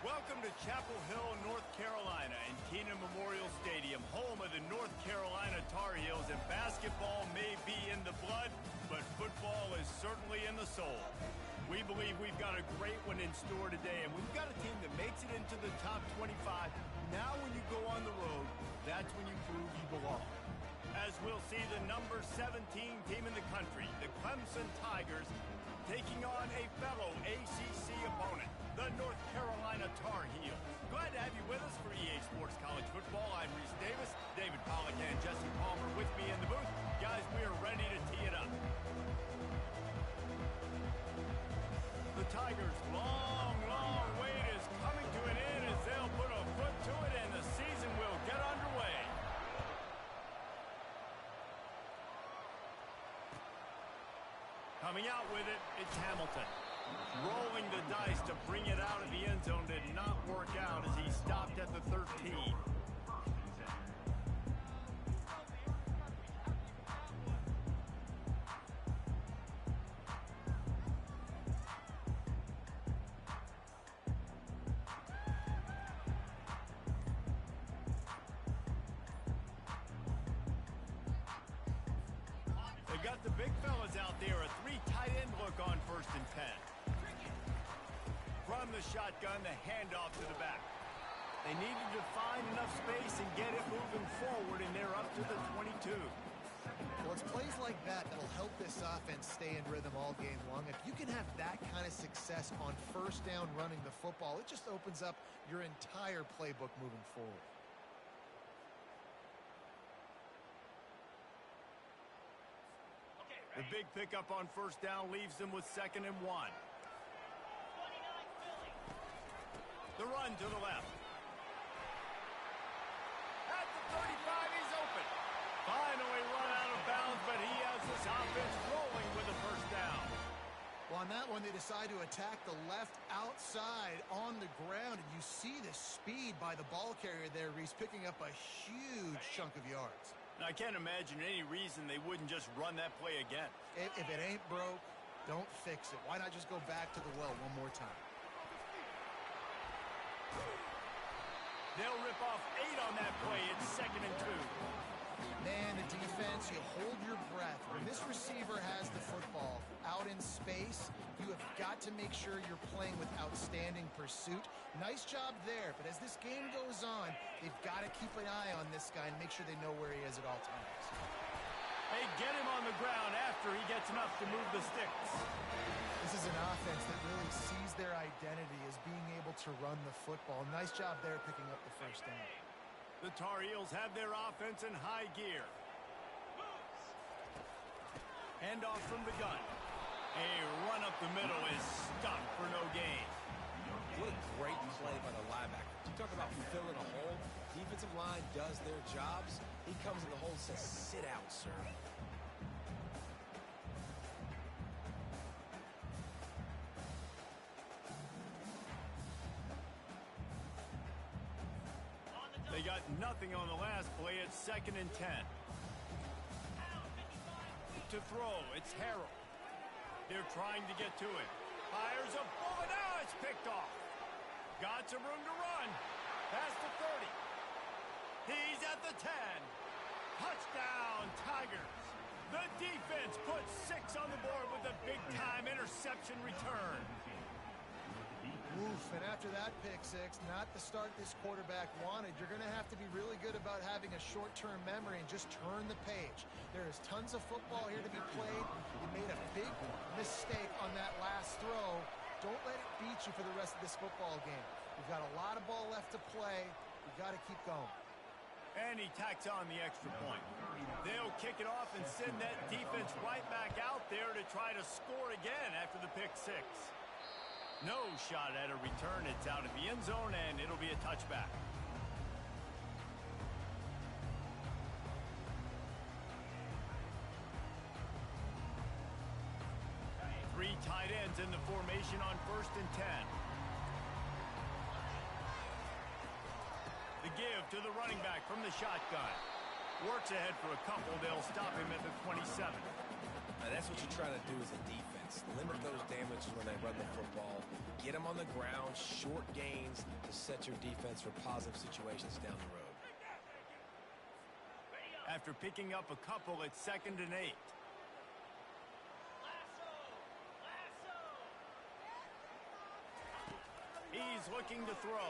Welcome to Chapel Hill, North Carolina, and Keenan Memorial Stadium, home of the North Carolina Tar Heels. And basketball may be in the blood, but football is certainly in the soul. We believe we've got a great one in store today, and we've got a team that makes it into the top 25. Now when you go on the road, that's when you prove you belong. As we'll see the number 17 team in the country, the Clemson Tigers, taking on a fellow ACC opponent, the North Carolina Tar Heels. Glad to have you with us for EA Sports College Football. I'm Reese Davis, David Pollack and Jesse Palmer with me in the booth. Guys, we are ready to tee it up. The Tigers' long wait is coming to an end as they'll put a foot to it and the season will get underway. Coming out with it, it's Hamilton. Rolling the dice to bring it out of the end zone did not work out as he stopped at the 13. They got the big fellas out there, a three tight end look on 1st and 10. From the shotgun, the handoff to the back. They needed to find enough space and get it moving forward, and they're up to the 22. Well, it's plays like that that'll help this offense stay in rhythm all game long. If you can have that kind of success on 1st down running the football, it just opens up your entire playbook moving forward. The big pickup on 1st down leaves them with 2nd and 1. The run to the left. At the 35, he's open. Finally run out of bounds, but he has this offense rolling with a 1st down. Well, on that one, they decide to attack the left outside on the ground, and you see the speed by the ball carrier there, Reese, picking up a huge chunk of yards. Now, I can't imagine any reason they wouldn't just run that play again. If it ain't broke, don't fix it. Why not just go back to the well one more time? They'll rip off 8 on that play. It's 2nd and 2. Man, the defense, you hold your breath. When this receiver has the football out in space, you have got to make sure you're playing with outstanding pursuit. Nice job there, but as this game goes on, they've got to keep an eye on this guy and make sure they know where he is at all times. They get him on the ground after he gets enough to move the sticks. This is an offense that really sees their identity as being able to run the football. Nice job there picking up the 1st down. The Tar Heels have their offense in high gear. Handoff from the gun. A run up the middle is stopped for no gain. What a great play by the linebacker. You talk about filling a hole. Defensive line does their jobs. He comes in the hole and says, sit out, sir. They got nothing on the last play. It's 2nd and 10. To throw, it's Harrell. They're trying to get to it. Fires a bullet. Now it's picked off. Got some room to run. Past the 30. He's at the 10. Touchdown, Tigers. The defense puts 6 on the board with a big-time interception return. Oof, and after that pick six, not the start this quarterback wanted. You're going to have to be really good about having a short-term memory and just turn the page. There is tons of football here to be played. You made a big mistake on that last throw. Don't let it beat you for the rest of this football game. You've got a lot of ball left to play. You've got to keep going. And he tacks on the extra point. They'll kick it off and send that defense right back out there to try to score again after the pick six. No shot at a return. It's out of the end zone, and it'll be a touchback. Three tight ends in the formation on 1st and 10. The give to the running back from the shotgun. Works ahead for a couple. They'll stop him at the 27. And that's what you're trying to do as a defense. Limit those damages when they run the football. Get them on the ground, short gains to set your defense for positive situations down the road. After picking up a couple, it's 2nd and 8. He's looking to throw.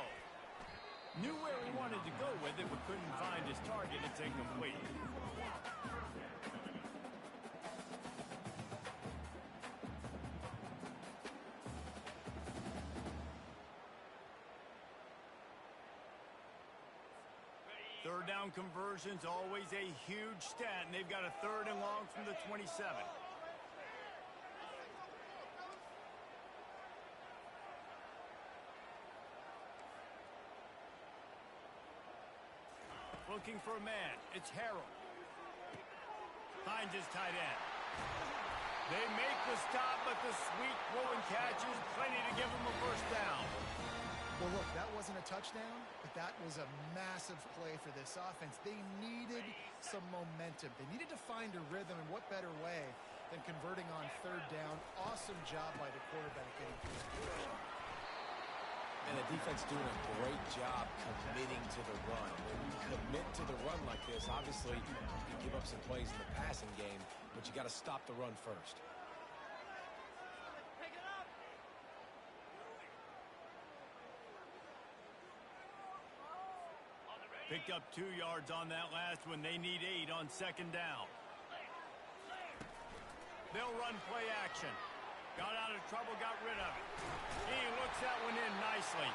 Knew where he wanted to go with it, but couldn't find his target. It's incomplete. Third down conversion's always a huge stat, and they've got a 3rd and long from the 27. Looking for a man. It's Harold. Finds his tight end. They make the stop, but the sweet throw and catch is plenty to give them a first down. Well, look, that wasn't a touchdown, but that was a massive play for this offense. They needed some momentum. They needed to find a rhythm, and what better way than converting on 3rd down. Awesome job by the quarterback getting through his position. And the defense doing a great job committing to the run. When you commit to the run like this, obviously you can give up some plays in the passing game, but you got to stop the run first. Picked up 2 yards on that last one. They need 8 on 2nd down. They'll run play action. Got out of trouble, got rid of it. He looks that one in nicely.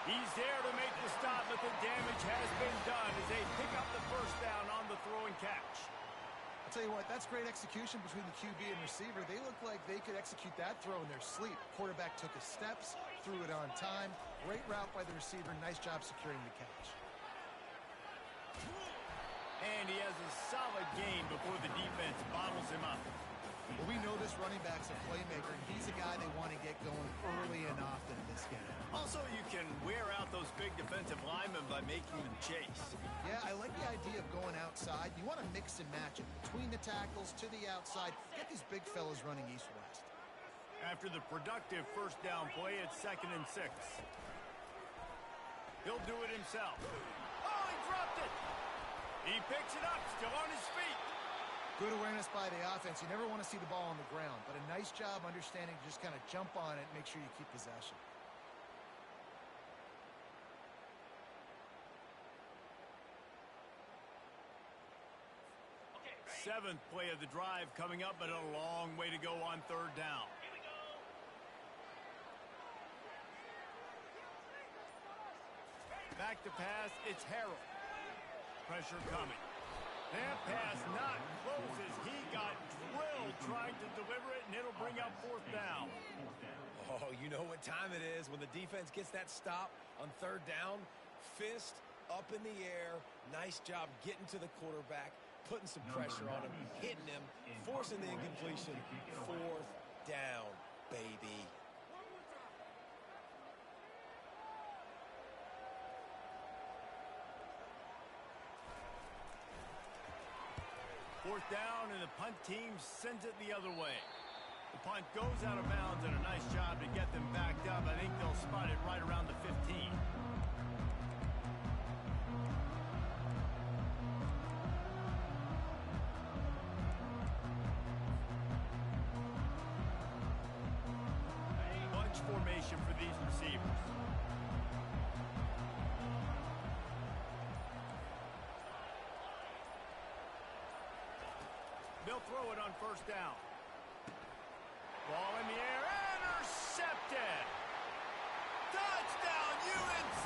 He's there to make the stop, but the damage has been done as they pick up the first down on the throw and catch. I'll tell you what, that's great execution between the QB and receiver. They look like they could execute that throw in their sleep. Quarterback took his steps, threw it on time. Great route by the receiver. Nice job securing the catch. And he has a solid gain before the defense bottles him up. Well, we know this running back's a playmaker, and he's a guy they want to get going early and often in this game. Also, you can wear out those big defensive linemen by making them chase. Yeah, I like the idea of going outside. You want to mix and match it between the tackles to the outside. Get these big fellas running east-west. After the productive first down play, it's 2nd and 6. He'll do it himself. Oh, he dropped it! He picks it up, still on his feet. Good awareness by the offense. You never want to see the ball on the ground, but a nice job understanding to just kind of jump on it and make sure you keep possession. Seventh play of the drive coming up, but a long way to go on 3rd down. Back to pass, it's Harold. Pressure coming. That pass not close as he got drilled trying to deliver it, and it'll bring up 4th down. Oh, you know what time it is when the defense gets that stop on 3rd down. Fist up in the air. Nice job getting to the quarterback, putting some pressure on him, hitting him, forcing the incompletion. 4th down, baby. Fourth down, and the punt team sends it the other way. The punt goes out of bounds, and a nice job to get them backed up. I think they'll spot it right around the 15. Bunch formation for these receivers. They'll throw it on 1st down. Ball in the air, intercepted. Touchdown, UNC.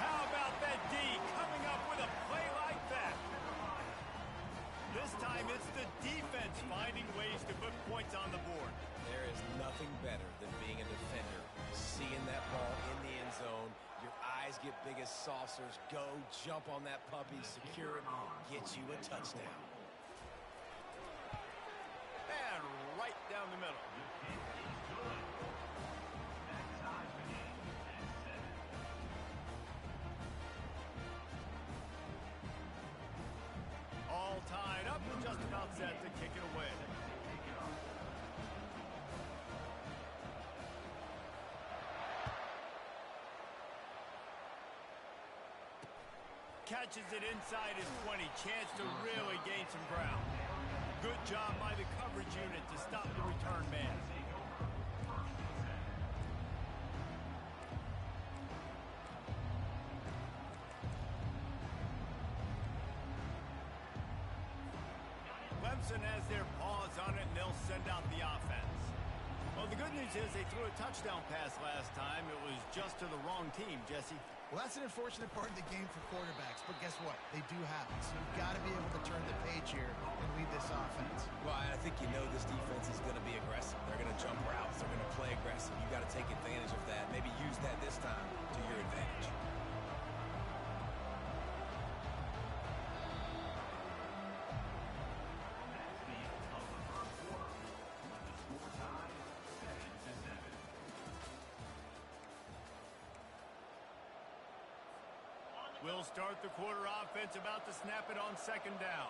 How about that D coming up with a play like that? This time it's the defense finding ways to put points on the board. There is nothing better than being a defender. Seeing that ball in the end zone, your eyes get big as saucers. Go, jump on that puppy, secure it, get you a touchdown. And right down the middle. All tied up and just about set to kick it away. catches it inside his 20. Chance to really gain some ground. Good job by the coverage unit to stop the return man. Clemson has their paws on it, and they'll send out the offense. Well, the good news is they threw a touchdown pass last time. It was just to the wrong team, Jesse. Well, that's an unfortunate part of the game for quarterbacks, but guess what? They do happen, so you've got to be able to turn the page here and lead this offense. Well, I think you know this defense is going to be aggressive. They're going to jump routes. They're going to play aggressive. You've got to take advantage of that. Maybe use that this time to your advantage. We'll start the quarter offense, about to snap it on second down.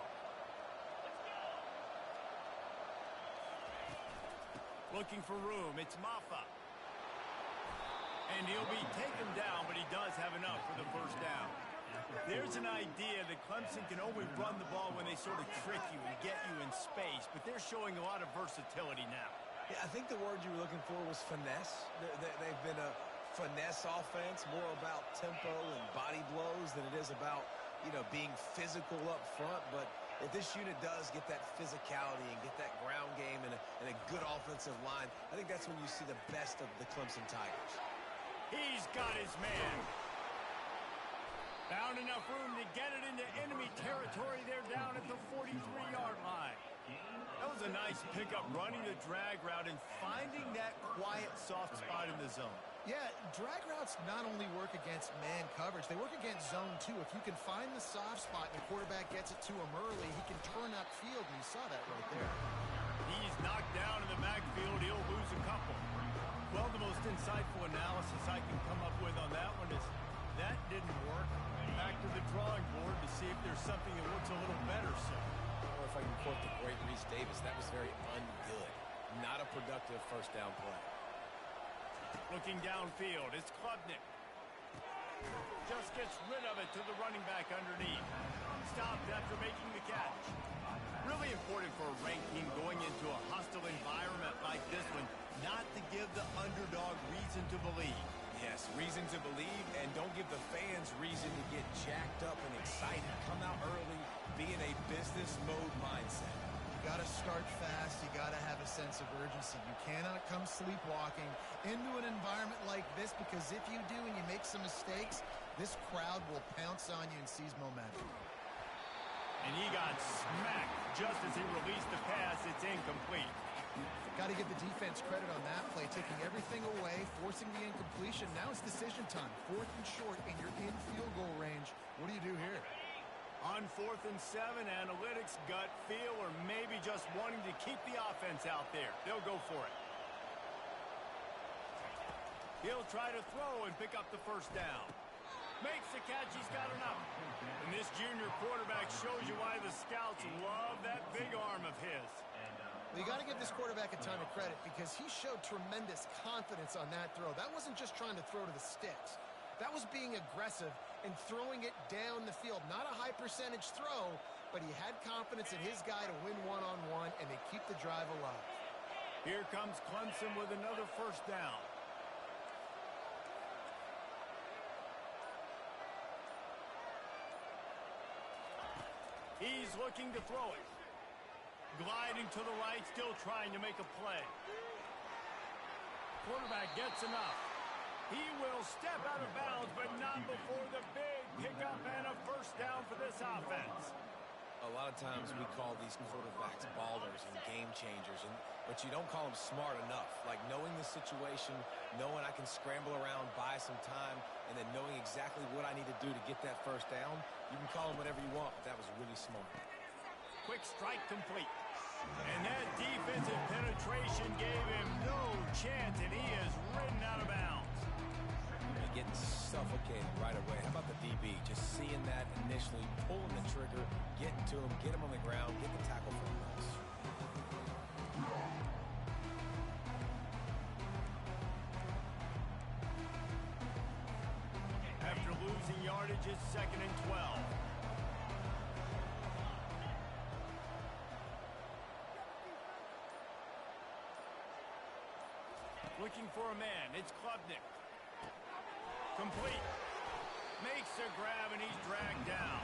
Looking for room. It's Maffa. And he'll be taken down, but he does have enough for the first down. There's an idea that Clemson can only run the ball when they sort of trick you and get you in space, but they're showing a lot of versatility now. Yeah, I think the word you were looking for was finesse. They've been a finesse offense, more about tempo and body blows than it is about, being physical up front. But if this unit does get that physicality and get that ground game and a good offensive line, I think that's when you see the best of the Clemson Tigers. He's got his man. Found enough room to get it into enemy territory. They're down at the 43-yard line. That was a nice pickup, running the drag route and finding that quiet, soft spot in the zone. Yeah, drag routes not only work against man coverage, they work against zone too. If you can find the soft spot and the quarterback gets it to him early, he can turn upfield, and you saw that right there. He's knocked down in the backfield. He'll lose a couple. Well, the most insightful analysis I can come up with on that one is that didn't work. Back to the drawing board to see if there's something that looks a little better, sir. Or if I can quote the great Reese Davis, that was very ungood. Not a productive first down play. Looking downfield, it's Klubnik. Just gets rid of it to the running back underneath. Stopped after making the catch. Really important for a ranked team going into a hostile environment like this one, not to give the underdog reason to believe. Yes, reason to believe, and don't give the fans reason to get jacked up and excited. Come out early, be in a business mode mindset. You got to start fast. You got to have a sense of urgency. You cannot come sleepwalking into an environment like this, because if you do and you make some mistakes, this crowd will pounce on you and seize momentum. And he got smacked just as he released the pass. It's incomplete. Got to give the defense credit on that play, taking everything away, forcing the incompletion. Now it's decision time. 4th and short, and you're in field goal range. What do you do here? On 4th and 7, analytics, gut feel, or maybe just wanting to keep the offense out there. They'll go for it. He'll try to throw and pick up the first down. Makes the catch. He's got enough. And this junior quarterback shows you why the scouts love that big arm of his. Well, you got to give this quarterback a ton of credit, because he showed tremendous confidence on that throw. That wasn't just trying to throw to the sticks. That was being aggressive and throwing it down the field. Not a high percentage throw, but he had confidence in his guy to win one-on-one, and they keep the drive alive. Here comes Clemson with another first down. He's looking to throw it. Gliding to the right, still trying to make a play. Quarterback gets enough. He will step out of bounds, but not before the big pickup and a first down for this offense. A lot of times we call these quarterbacks ballers and game changers, but you don't call them smart enough. Like knowing the situation, knowing I can scramble around, buy some time, and then knowing exactly what I need to do to get that first down. You can call them whatever you want, but that was really smart. Quick strike complete. And that defensive penetration gave him no chance, and he is ridden out of bounds. You're getting suffocated right away. How about the DB? Just seeing that initially, pulling the trigger, getting to him, get him on the ground, get the tackle for him. After losing yardage yardage is 2nd and 12. Looking for a man. It's Klubnik. Complete. Makes a grab, and he's dragged down.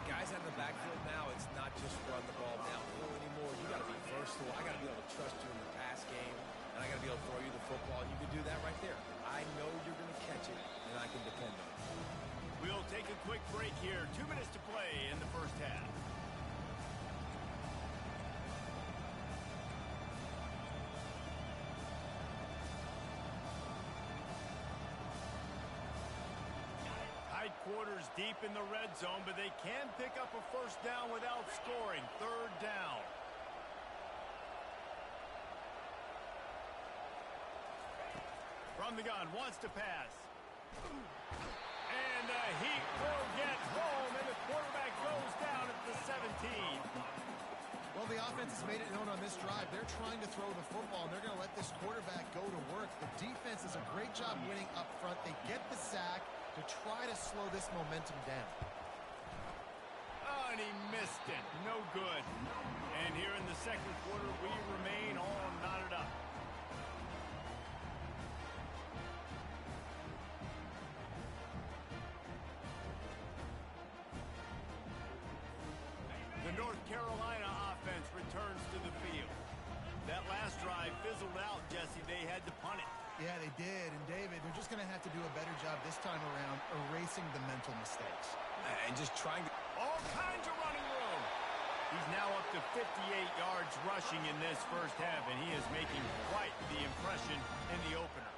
Guys out of the backfield now, it's not just run the ball downhill anymore. You got to be versatile. I got to be able to trust you in the pass game, and I got to be able to throw you the football, and you can do that right there. I know you're going to catch it, and I can depend on it. We'll take a quick break here. 2 minutes to play in the first half. Quarters deep in the red zone, but they can pick up a first down without scoring. 3rd down. From the gun, wants to pass. And he will get home, and the quarterback goes down at the 17. Well, the offense has made it known on this drive. They're trying to throw the football, and they're going to let this quarterback go to work. The defense does a great job winning up front. They get the sack to try to slow this momentum down. Oh, and he missed it. No good. And here in the second quarter, we remain all knotted up. The North Carolina offense returns to the field. That last drive fizzled out, Jesse. They had to punt it. Yeah, they did. And, David, they're just going to have to do a better job this time around erasing the mental mistakes. And just trying to... All kinds of running room. He's now up to 58 yards rushing in this first half, and he is making quite the impression in the opener.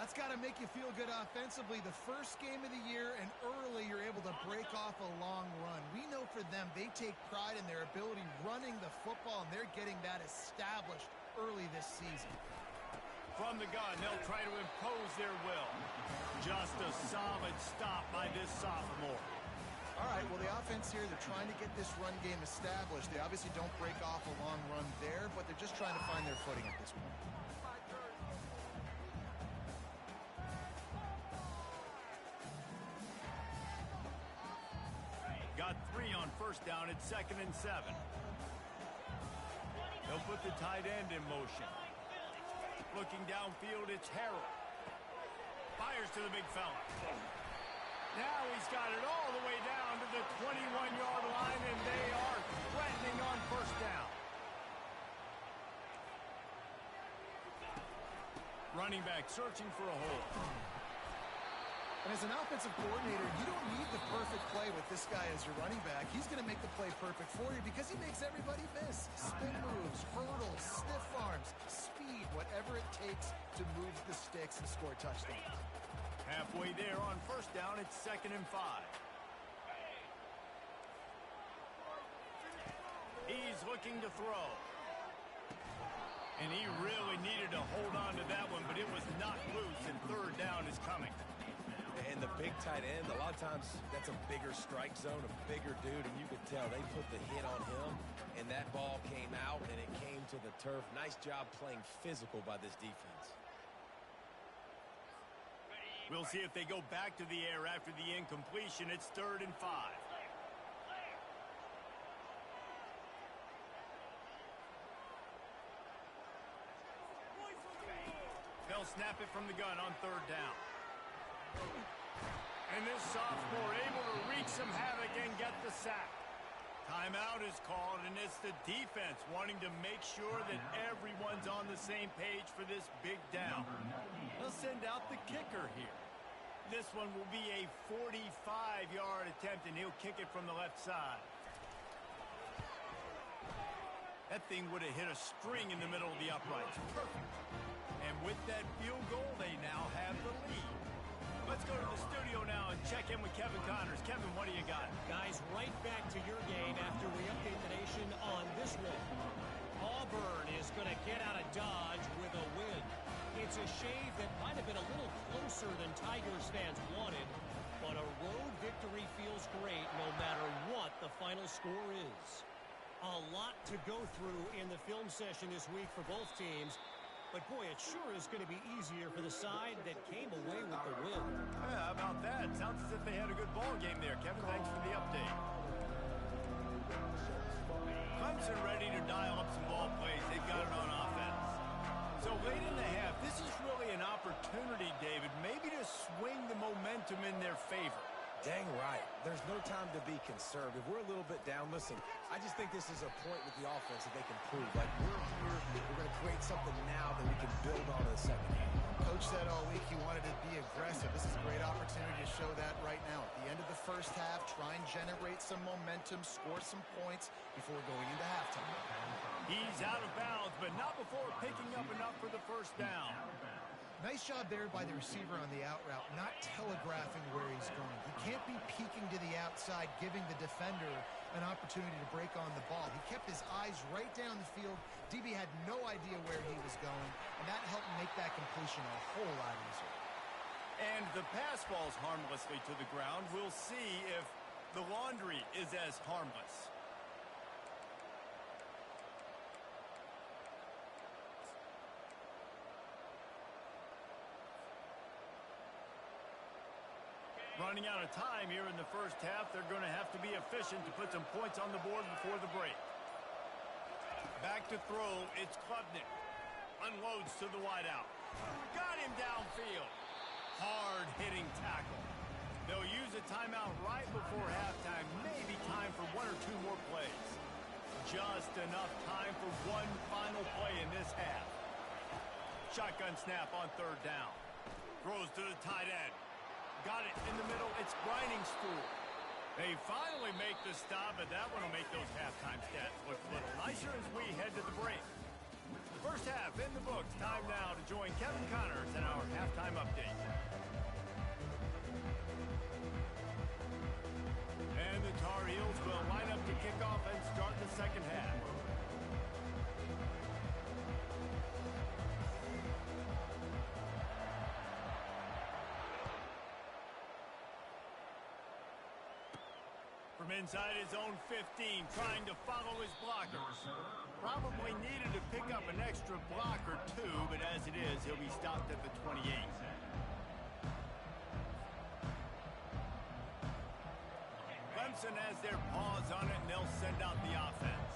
That's got to make you feel good offensively. The first game of the year, and early you're able to break off a long run. We know for them, they take pride in their ability running the football, and they're getting that established early this season. From the gun, they'll try to impose their will. Just a solid stop by this sophomore. All right, well, the offense here, they're trying to get this run game established. They obviously don't break off a long run there, but they're just trying to find their footing at this point. Got 3 on first down at 2nd and 7. They'll put the tight end in motion. Looking downfield, it's Harrell. Fires to the big fella. Now he's got it all the way down to the 21-yard line, and they are threatening on first down. Running back searching for a hole. And as an offensive coordinator, you don't need the perfect play with this guy as your running back. He's going to make the play perfect for you because he makes everybody miss. Spin moves, hurdles, stiff arms, speed, whatever it takes to move the sticks and score touchdowns. Halfway there on first down, it's 2nd and 5. He's looking to throw. And he really needed to hold on to that one, but it was not loose, and 3rd down is coming. And the big tight end, a lot of times that's a bigger strike zone, a bigger dude, and you could tell they put the hit on him, and that ball came out, and it came to the turf. Nice job playing physical by this defense. We'll see if they go back to the air after the incompletion. It's 3rd and 5. They'll snap it from the gun on 3rd down. And this sophomore able to wreak some havoc and get the sack. Timeout is called, and it's the defense wanting to make sure that everyone's on the same page for this big down. They'll send out the kicker here. This one will be a 45-yard attempt, and he'll kick it from the left side. That thing would have hit a string in the middle of the uprights. Perfect. And with that field goal, they now have the lead. Let's go to the studio now and check in with Kevin Connors. Kevin, what do you got? Guys, right back to your game after we update the nation on this one. Auburn is going to get out of Dodge with a win. It's a shave that might have been a little closer than Tigers fans wanted, but a road victory feels great no matter what the final score is. A lot to go through in the film session this week for both teams. But, boy, it sure is going to be easier for the side that came away with the win. Yeah, how about that? Sounds as if they had a good ball game there. Kevin, thanks for the update. Clemson ready to dial up some ball plays. They've got it on offense. So late in the half, this is really an opportunity, David, maybe to swing the momentum in their favor. Dang right. There's no time to be conservative. We're a little bit down. Listen, I just think this is a point with the offense that they can prove. Like, we're here, we're going to create something now that we can build on in the second half. Coach said all week he wanted to be aggressive. This is a great opportunity to show that right now. At the end of the first half, try and generate some momentum, score some points before going into halftime. He's out of bounds, but not before picking up enough for the first down. Nice job there by the receiver on the out route, not telegraphing where he's going. He can't be peeking to the outside, giving the defender an opportunity to break on the ball. He kept his eyes right down the field. DB had no idea where he was going, and that helped make that completion a whole lot easier. And the pass falls harmlessly to the ground. We'll see if the laundry is as harmless. Running out of time here in the first half. They're going to have to be efficient to put some points on the board before the break. Back to throw. It's Klubnik. Unloads to the wideout. Got him downfield. Hard-hitting tackle. They'll use a timeout right before halftime. Maybe time for one or two more plays. Just enough time for one final play in this half. Shotgun snap on third down. Throws to the tight end. Got it in the middle. It's grinding school. They finally make the stop, but that one will make those halftime stats look a little nicer as we head to the break. First half in the books. Time now to join Kevin Connors in our halftime update. And the Tar Heels will line up to kick off and start the second half. From inside his own 15, trying to follow his blockers. Probably needed to pick up an extra block or two, but as it is, he'll be stopped at the 28. Clemson has their paws on it, and they'll send out the offense.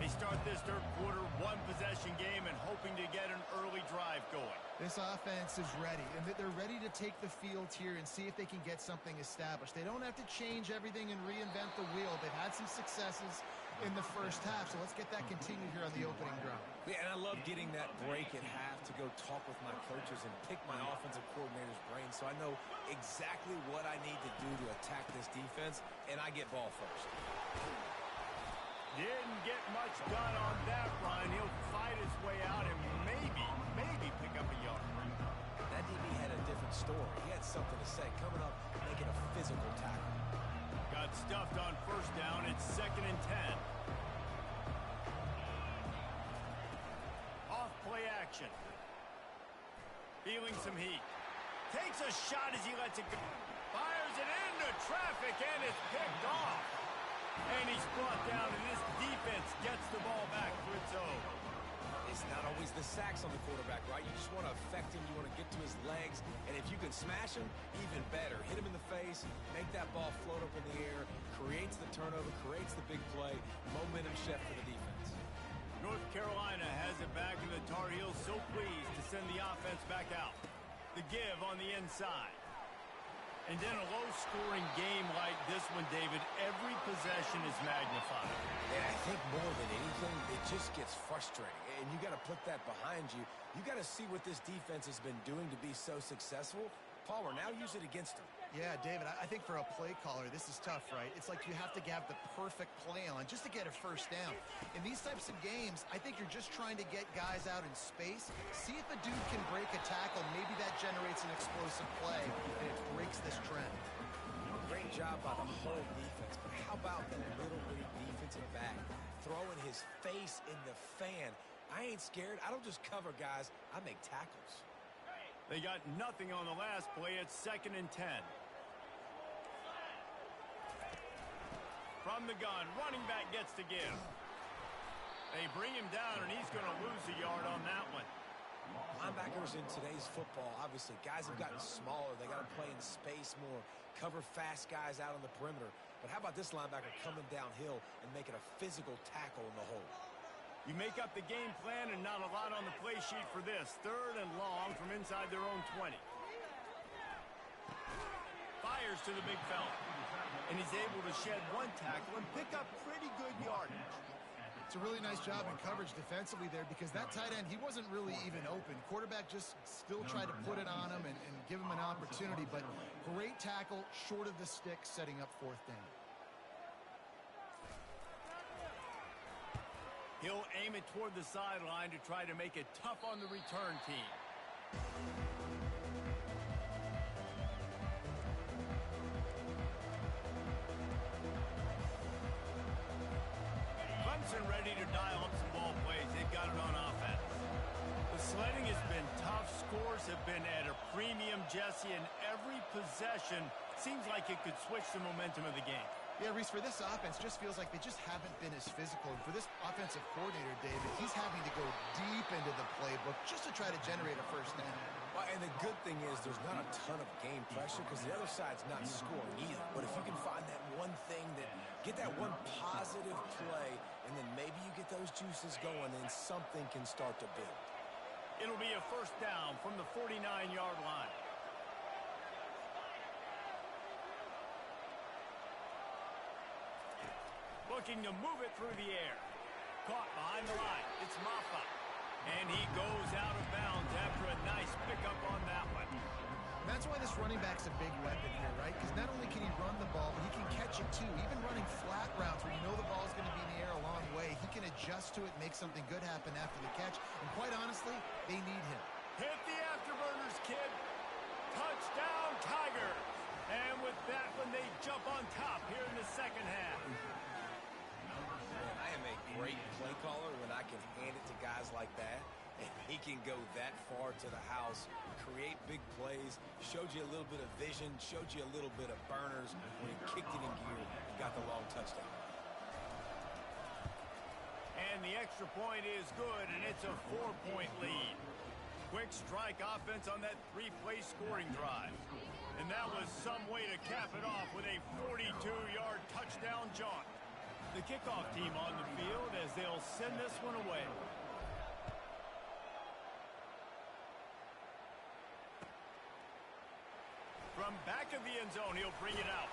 They start this third quarter one-possession game and hoping to get an early drive going. This offense is ready, and they're ready to take the field here and see if they can get something established. They don't have to change everything and reinvent the wheel. They've had some successes in the first half, so let's get that continued here on the opening drive. Yeah, and I love getting that break at half to go talk with my coaches and pick my offensive coordinator's brain so I know exactly what I need to do to attack this defense, and I get ball first. Didn't get much done on that run. He'll fight his way out and maybe pick up a yard. That DB had a different story. He had something to say. Coming up, making a physical tackle. Got stuffed on first down. It's 2nd and 10. Off play action. Feeling some heat. Takes a shot as he lets it go. Fires it into traffic, and it's picked off. And he's brought down, and this defense gets the ball back for its own. It's not always the sacks on the quarterback, right? You just want to affect him. You want to get to his legs. And if you can smash him, even better. Hit him in the face, make that ball float up in the air, creates the turnover, creates the big play, momentum shift for the defense. North Carolina has it back, and the Tar Heels so pleased to send the offense back out. The give on the inside. And then a low-scoring game like this one, David, every possession is magnified. And I think more than anything, it just gets frustrating. And you got to put that behind you. You got to see what this defense has been doing to be so successful. Palmer, now use it against him. Yeah, David, I think for a play caller, this is tough, right? It's like you have to have the perfect play on just to get a first down. In these types of games, I think you're just trying to get guys out in space, see if a dude can break a tackle. Maybe that generates an explosive play, and it breaks this trend. Great job by the whole defense, but how about the little league defensive back throwing his face in the fan? I ain't scared. I don't just cover guys. I make tackles. They got nothing on the last play. It's 2nd and 10. From the gun, running back gets to give. They bring him down, and he's going to lose a yard on that one. Linebackers in today's football, obviously, guys have gotten smaller. They got to play in space more, cover fast guys out on the perimeter. But how about this linebacker coming downhill and making a physical tackle in the hole? You make up the game plan and not a lot on the play sheet for this. 3rd and long from inside their own 20. Fires to the big fella. And he's able to shed one tackle and pick up pretty good yardage. It's a really nice job in coverage defensively there because that tight end, he wasn't really even open. Quarterback just still tried to put it on him and give him an opportunity, but great tackle short of the stick, setting up 4th down. He'll aim it toward the sideline to try to make it tough on the return team. Clemson ready to dial up some ball plays. They've got it on offense. The sledding has been tough. Scores have been at a premium, Jesse, and every possession seems like it could switch the momentum of the game. Yeah, Reese, for this offense, just feels like they just haven't been as physical. And for this offensive coordinator, David, he's having to go deep into the playbook just to try to generate a 1st down. Well, and the good thing is there's not a ton of game pressure because the other side's not scoring either. But if you can find that one thing get that one positive play, and then maybe you get those juices going, and something can start to build. It'll be a 1st down from the 49-yard line. Looking to move it through the air. Caught behind the line. It's Maffa. And he goes out of bounds after a nice pickup on that one. And that's why this running back's a big weapon here, right? Because not only can he run the ball, but he can catch it too. Even running flat routes where you know the ball's going to be in the air a long way, he can adjust to it, make something good happen after the catch. And quite honestly, they need him. Hit the afterburners, kid. Touchdown, Tigers. And with that one, they jump on top here in the 2nd half. I am a great play caller when I can hand it to guys like that. And he can go that far to the house, create big plays, showed you a little bit of vision, showed you a little bit of burners when he kicked it in gear and got the long touchdown. And the extra point is good, and it's a 4-point lead. Quick strike offense on that 3-play scoring drive. And that was some way to cap it off with a 42-yard touchdown jaunt. The kickoff team on the field as they'll send this one away. From back of the end zone, he'll bring it out.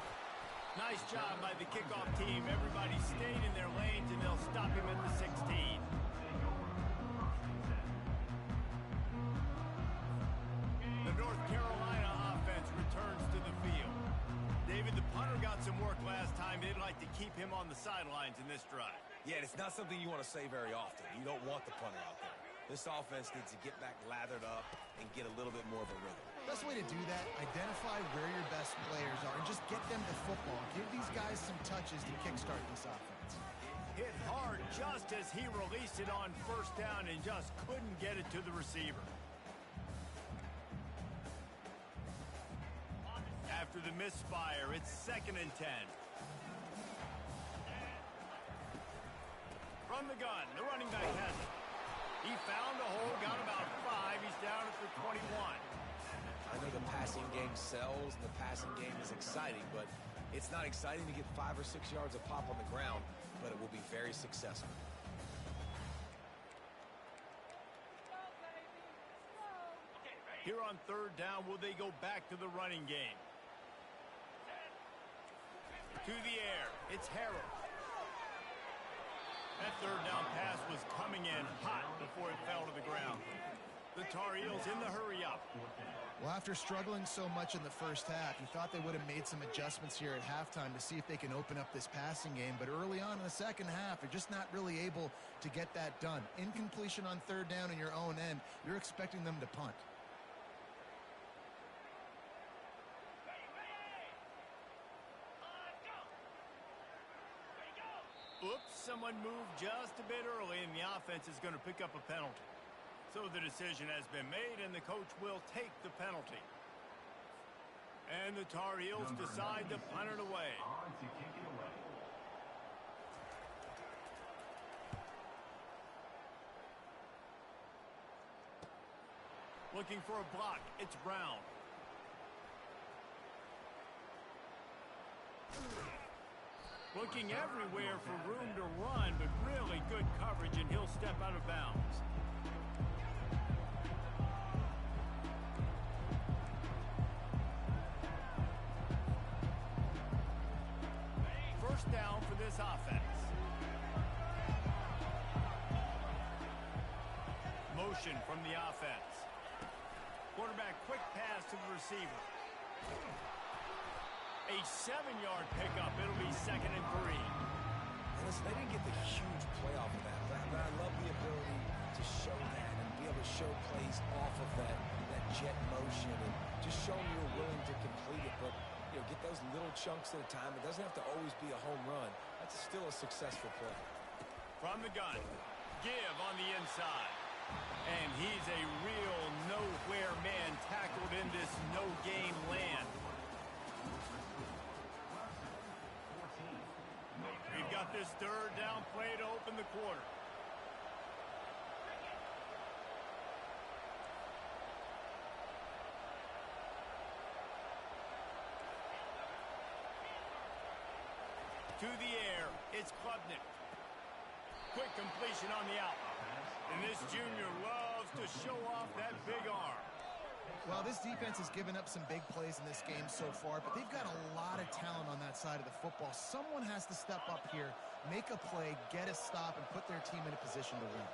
Nice job by the kickoff team. Everybody stayed in their lanes, and they'll stop him at the 16. The North Carolina offense returns to the field. David, the punter got some work last time. They'd like to keep him on the sidelines in this drive. Yeah, it's not something you want to say very often. You don't want the punter out there. This offense needs to get back lathered up and get a little bit more of a rhythm. Best way to do that, identify where your best players are and just get them to football. Give these guys some touches to kickstart this offense. Hit hard just as he released it on 1st down and just couldn't get it to the receiver. After the misfire, it's 2nd and 10. From the gun, the running back has it. He found a hole, got about 5. He's down at the 21. I know the passing game sells and the passing game is exciting, but it's not exciting to get 5 or 6 yards of pop on the ground, but it will be very successful. Here on 3rd down, will they go back to the running game? To the air, it's Harrell. That 3rd down pass was coming in hot before it fell to the ground. The Tar Heels in the hurry up. Well, after struggling so much in the 1st half, you thought they would have made some adjustments here at halftime to see if they can open up this passing game. But early on in the 2nd half, they're just not really able to get that done. Incompletion on 3rd down in your own end, you're expecting them to punt. Oops, someone moved just a bit early, and the offense is going to pick up a penalty. So the decision has been made, and the coach will take the penalty. And the Tar Heels decide to punt it away. looking for a block. It's Brown. Looking everywhere for room to run, but really good coverage, and he'll step out of bounds. First down for this offense. Motion from the offense. Quarterback quick pass to the receiver. A 7-yard pickup. It'll be 2nd and 3. Listen, they didn't get the huge play off of that, but I love the ability to show that and be able to show plays off of that jet motion and just show them you're willing to complete it. But, you know, get those little chunks at a time. It doesn't have to always be a home run. That's still a successful play. From the gun, give on the inside. And he's a real nowhere man tackled in this no-game land. We've got this 3rd down play to open the quarter. To the air, it's Klubnik. Quick completion on the out. And this junior loves to show off that big arm. Well, this defense has given up some big plays in this game so far, but they've got a lot of talent on that side of the football. Someone has to step up here, make a play, get a stop, and put their team in a position to win.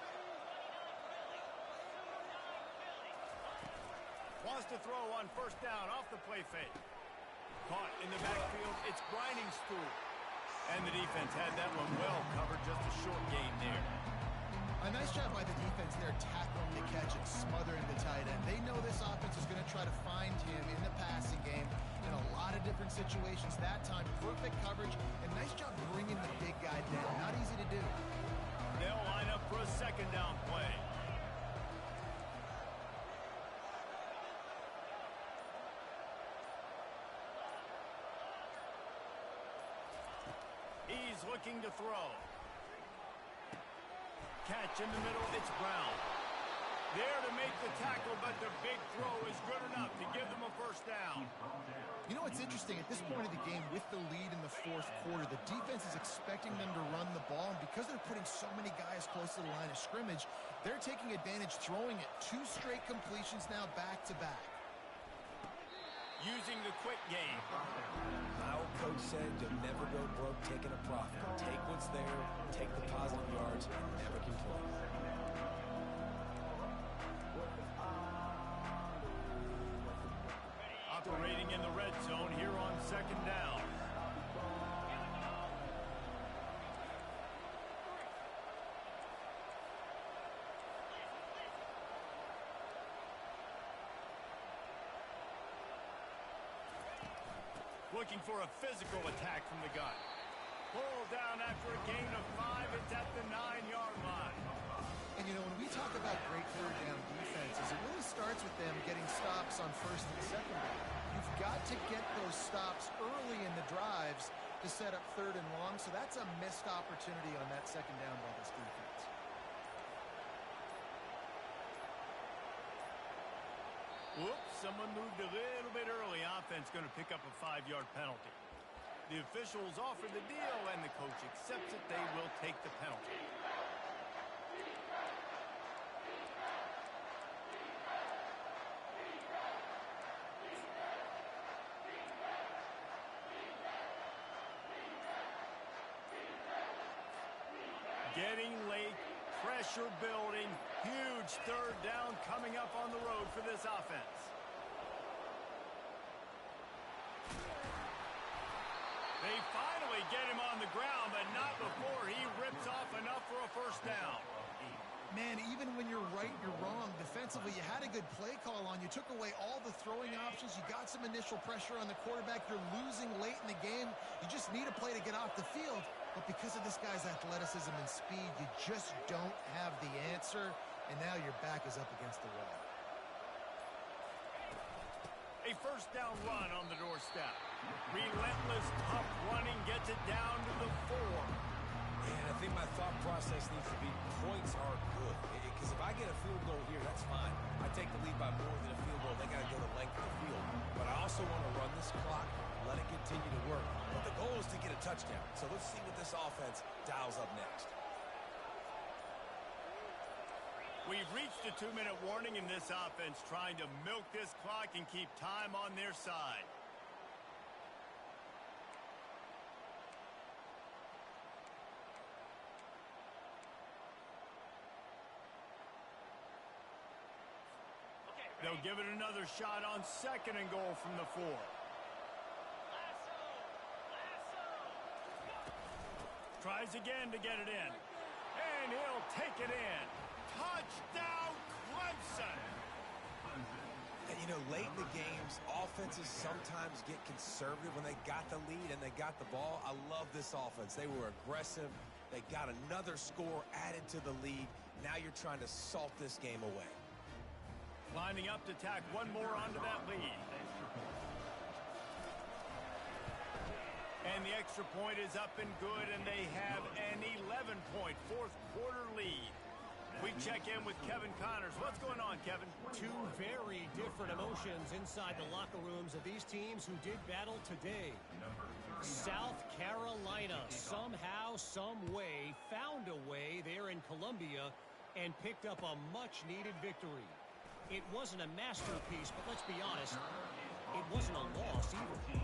Wants to throw on 1st down off the play fake. Caught in the backfield, it's Grinding Stool. And the defense had that one well covered, just a short gain there. A nice job by the defense there, tackling the catch and smothering the tight end. They know this offense is going to try to find him in the passing game in a lot of different situations. That time, perfect coverage, and nice job bringing the big guy down. Not easy to do. They'll line up for a 2nd down play. He's looking to throw. Catch in the middle, it's Brown. There to make the tackle, but the big throw is good enough to give them a 1st down. You know what's interesting? At this point of the game, with the lead in the 4th quarter, the defense is expecting them to run the ball, and because they're putting so many guys close to the line of scrimmage, they're taking advantage, throwing it. 2 straight completions now back-to-back. Using the quick game. My old coach said you'll never go broke taking a profit. Take what's there, take the positive yards, and never complain. Operating in the red zone here on 2nd down. Looking for a physical attack from the gun. Pull down after a gain of 5. It's at the 9-yard line. And, you know, when we talk about great 3rd down defenses, it really starts with them getting stops on 1st and 2nd down. You've got to get those stops early in the drives to set up 3rd and long, so that's a missed opportunity on that 2nd down by this defense. Whoops, someone moved a little bit early. Offense going to pick up a 5-yard penalty. The officials offer the deal, and the coach accepts it. They will take the penalty. Getting late, pressure building, huge 3rd down coming up on the road for this offense. They finally get him on the ground, but not before he rips off enough for a 1st down. Man, even when you're right, you're wrong. Defensively, you had a good play call on. You took away all the throwing options. You got some initial pressure on the quarterback. You're losing late in the game. You just need a play to get off the field. But because of this guy's athleticism and speed, you just don't have the answer. And now your back is up against the wall. A 1st down run on the doorstep. Relentless, tough running gets it down to the 4. And I think my thought process needs to be points are good. Because if I get a field goal here, that's fine. I take the lead by more than a field goal. They got to go the length of the field. But I also want to run this clock, let it continue to work. But the goal is to get a touchdown. So let's see what this offense dials up next. We've reached a 2-minute warning in this offense, trying to milk this clock and keep time on their side. They'll give it another shot on 2nd and goal from the 4. Tries again to get it in. And he'll take it in. Touchdown, Clemson! And, you know, late in the games, offenses sometimes get conservative when they got the lead and they got the ball. I love this offense. They were aggressive. They got another score added to the lead. Now you're trying to salt this game away. Lining up to tack one more onto that lead. And the extra point is up and good, and they have an 11-point fourth-quarter lead. We check in with Kevin Connors. What's going on, Kevin? Two very different emotions inside the locker rooms of these teams who did battle today. South Carolina somehow, some way, found a way there in Columbia and picked up a much-needed victory. It wasn't a masterpiece, but let's be honest, it wasn't a loss either.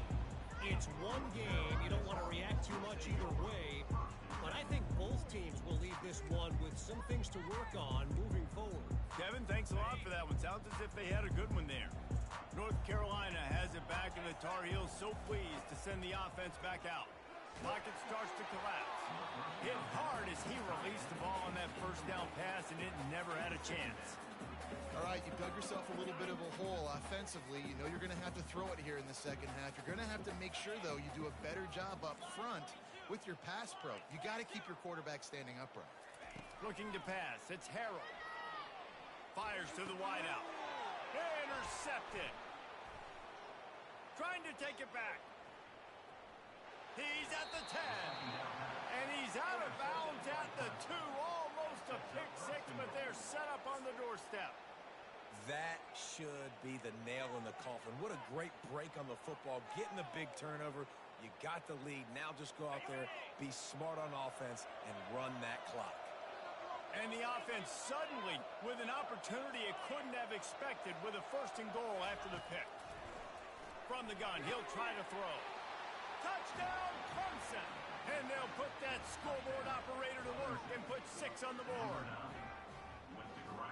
It's one game. You don't want to react too much either way. But I think both teams will leave this one with some things to work on moving forward. Kevin, thanks a lot for that one. Sounds as if they had a good one there. North Carolina has it back, and the Tar Heels so pleased to send the offense back out. Pocket starts to collapse. Hit hard as he released the ball on that first down pass, and it never had a chance. All right, you dug yourself a little bit of a hole offensively. You know you're going to have to throw it here in the second half. You're going to have to make sure, though, you do a better job up front with your pass pro. You got to keep your quarterback standing upright. Looking to pass. It's Harrell. Fires to the wideout. Intercepted. Trying to take it back. He's at the 10. And he's out of bounds at the 2. Almost a pick six, but they're set up on the doorstep. That should be the nail in the coffin. What a great break on the football. Getting the big turnover. You got the lead. Now just go out there, be smart on offense, and run that clock. And the offense suddenly with an opportunity it couldn't have expected with a 1st and goal after the pick. From the gun, he'll try to throw. Touchdown, Clemson! And they'll put that scoreboard operator to work and put 6 on the board.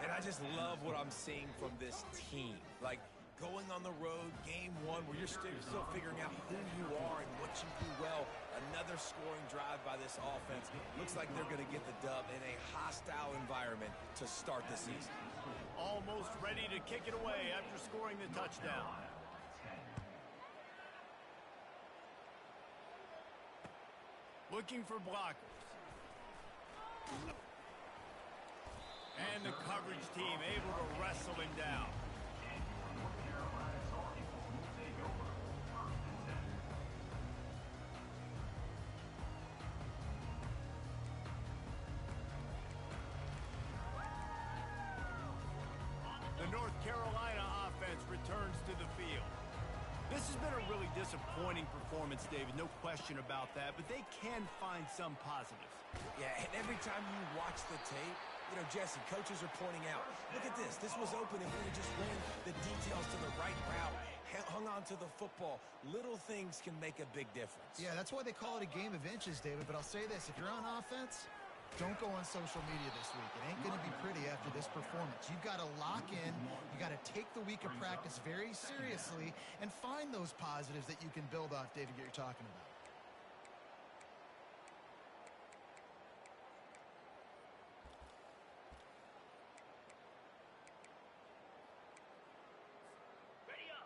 And I just love what I'm seeing from this team. Like, going on the road, game 1, where you're still figuring out who you are and what you do well. Another scoring drive by this offense. Looks like they're going to get the dub in a hostile environment to start the season. Almost ready to kick it away after scoring the touchdown. Looking for blockers. And the coverage team able to wrestle him down. The North Carolina offense returns to the field. This has been a really disappointing performance, David, no question about that, but they can find some positives. Yeah, and every time you watch the tape, you know, Jesse, coaches are pointing out, look at this. This was open if we would just ran the details to the right route, hung on to the football. Little things can make a big difference. Yeah, that's why they call it a game of inches, David. But I'll say this, if you're on offense, don't go on social media this week. It ain't going to be pretty after this performance. You've got to lock in. You got to take the week of practice very seriously and find those positives that you can build off, David, that you're talking about.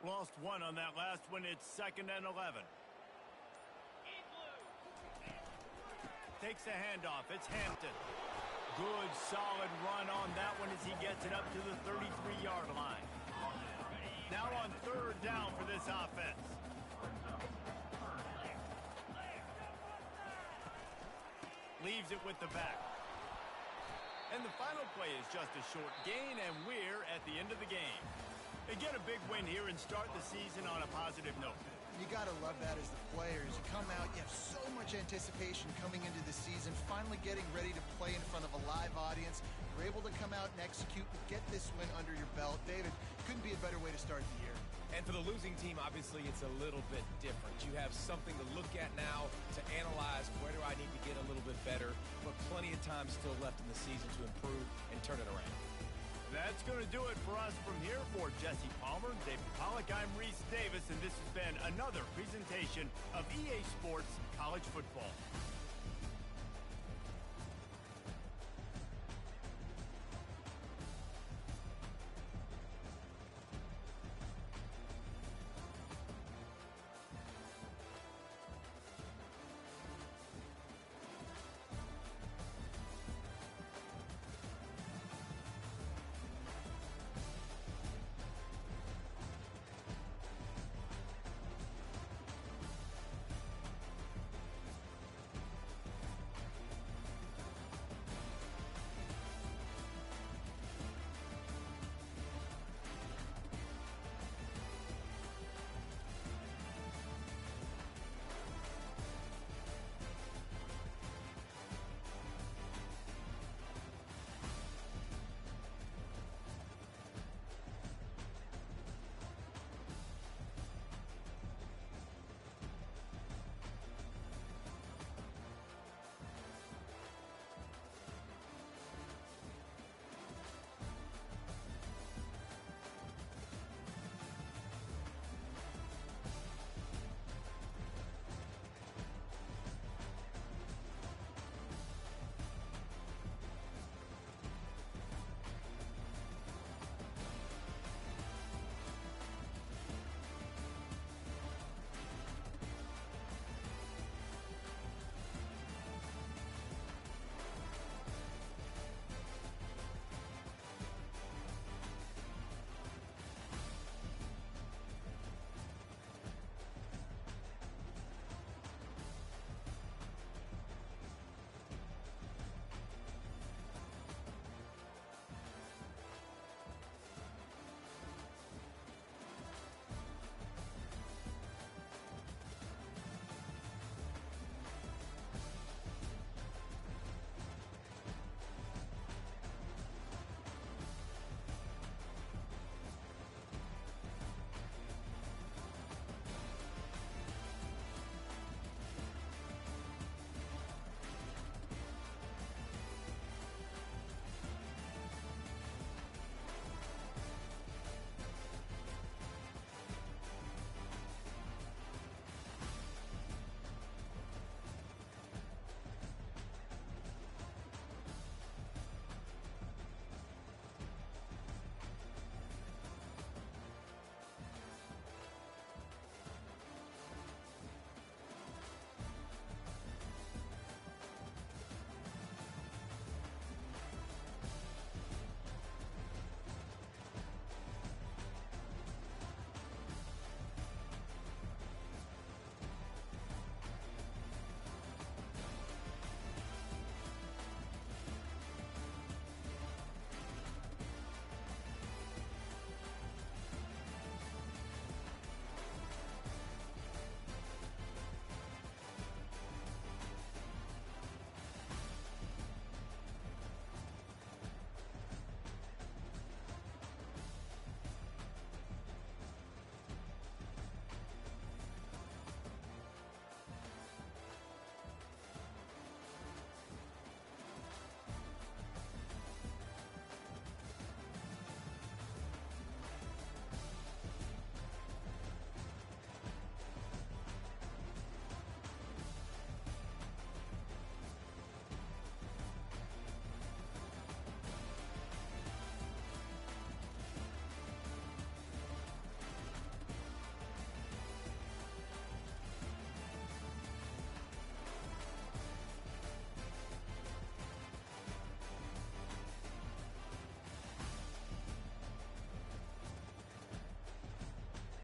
Lost 1 on that last one. It's 2nd and 11. Takes the handoff. It's Hampton. Good, solid run on that one as he gets it up to the 33-yard line. Now on 3rd down for this offense. leaves it with the back. And the final play is just a short gain, and we're at the end of the game. They get a big win here and start the season on a positive note. You got to love that as the players. You come out, you have so much anticipation coming into the season, finally getting ready to play in front of a live audience. You're able to come out and execute and get this win under your belt. David, couldn't be a better way to start the year. And for the losing team, obviously, it's a little bit different. You have something to look at now to analyze where do I need to get a little bit better, but plenty of time still left in the season to improve and turn it around. That's going to do it for us from here. For Jesse Palmer, David Pollack, I'm Reese Davis, and this has been another presentation of EA Sports College Football.